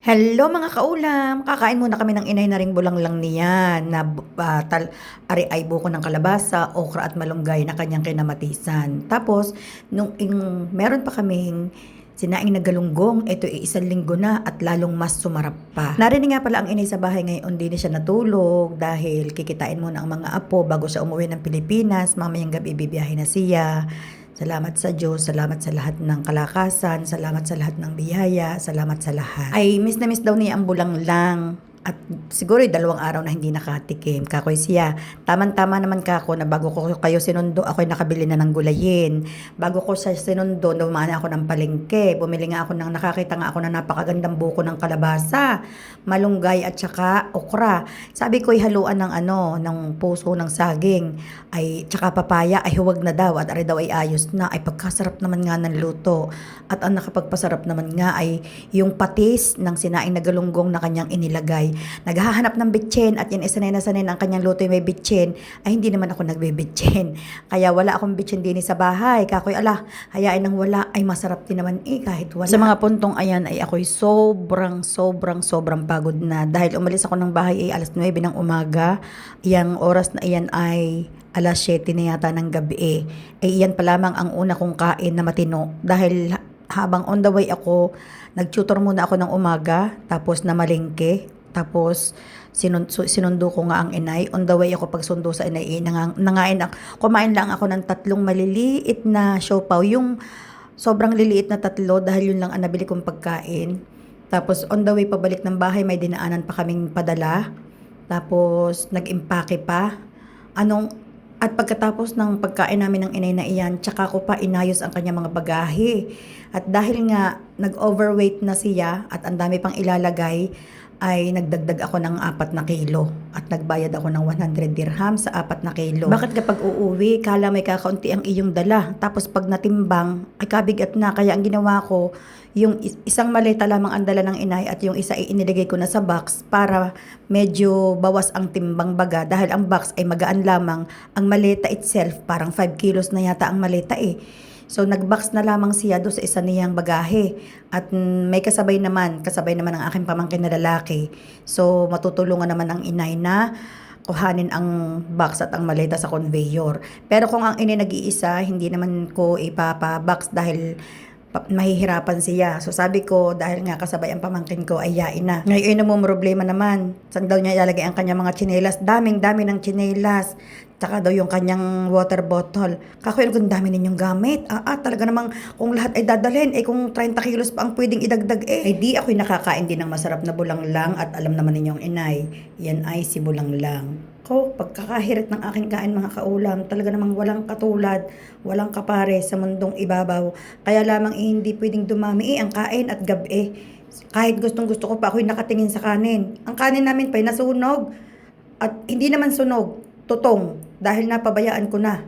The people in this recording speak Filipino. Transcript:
Hello mga kaulam! Kakain muna kami ng inay na ring bulanglang niya na ari ay buko ng kalabasa, okra at malunggay na kanyang kinamatisan. Tapos, meron pa kaming sinaing na galunggong, ito ay 1 linggo na at lalong mas sumarap pa. Narinig nga pala ang inay sa bahay ngayon, hindi na siya natulog dahil kikitain muna ang mga apo bago siya umuwi ng Pilipinas. Mamayang gabi bibiyahe na siya. Salamat sa Diyos, salamat sa lahat ng kalakasan, salamat sa lahat ng biyaya, salamat sa lahat. Ay, miss na miss daw niya ang bulanglang. At siguro 2 araw na hindi nakatikim. Kakoy siya. Tama-tama naman kako na bago ko kayo sinundo, ako'y nakabili na ng gulayin. Bago ko sa sinundo, dumaan ako ng palengke. Bumili nga ako nakakita nga ako ng napakagandang buko ng kalabasa, malunggay at saka okra. Sabi ko haluan ng puso ng saging ay tsaka papaya ay huwag na daw at ari daw ay ayos na. Ay pagkasarap naman nga ng luto. At ang nakapagpasarap naman nga ay yung patis ng sinaing na galunggong na kanyang inilagay. Naghahanap ng bitchin at yan sanay na sanay ang kanyang luto may bitchin. Ay hindi naman ako nagbibitchin. Kaya wala akong bitchin din sa bahay. Kakoy hayain nang wala ay masarap din naman kahit wala. Sa mga puntong ayan ay ako'y sobrang pagod na. Dahil umalis ako ng bahay ay alas 9 ng umaga. Yang oras na iyan ay alas 7 na yata ng gabi iyan pa lamang ang una kong kain na matino. Dahil habang on the way ako, nag-tutor muna ako ng umaga, tapos namalengke. Tapos, sinundo ko nga ang inay. On the way ako pagsundo sa inay, kumain lang ako ng 3 maliliit na siopaw. Yung sobrang liliit na 3 dahil yun lang ang nabili kong pagkain. Tapos, on the way pabalik ng bahay, may dinaanan pa kaming padala. Tapos, nag-impake pa. At pagkatapos ng pagkain namin ng inay na iyan, tsaka ko pa inayos ang kanya mga bagahe. At dahil nga nag-overweight na siya at ang dami pang ilalagay, ay nagdagdag ako ng 4 na kilo at nagbayad ako ng 100 dirham sa 4 na kilo. Bakit kapag uuwi, kala may kakaunti ang iyong dala, tapos pag natimbang, ay kabigat na. Kaya ang ginawa ko, yung isang maleta lamang ang dala ng inay at yung isa ay inilagay ko na sa box para medyo bawas ang timbang baga dahil ang box ay magaan lamang. Ang maleta itself, parang 5 kilos na yata ang maleta So, nag-box na lamang siya doon sa isa niyang bagahe. At may kasabay naman ang aking pamangkin na lalaki. So, matutulungan naman ang inay na kuhanin ang box at ang maleta sa conveyor. Pero kung ang inay nag-iisa, hindi naman ko ipapa-box dahil mahihirapan siya. So sabi ko, dahil nga kasabay ang pamangkin ko, ay yain na. Ngayon problema naman. Saan daw niya ilalagay ang kanyang mga tsinelas? Dami ng tsinelas. Tsaka daw yung kanyang water bottle. Kakuyan kung dami ninyong gamit. Talaga namang kung lahat ay dadalhin, kung 30 kilos pa ang pwedeng idagdag ay di ako'y nakakain din ng masarap na bulanglang at alam naman ninyong inay, yan ay si bulanglang. Pagkakahirit ng aking kain mga kaulam, talaga namang walang katulad, walang kapare sa mundong ibabaw. Kaya lamang hindi pwedeng dumami ang kain at gabi. Kahit gustong gusto ko pa ako'y nakatingin sa kanin. Ang kanin namin pa'y nasunog at hindi naman sunog, tutong dahil napabayaan ko na.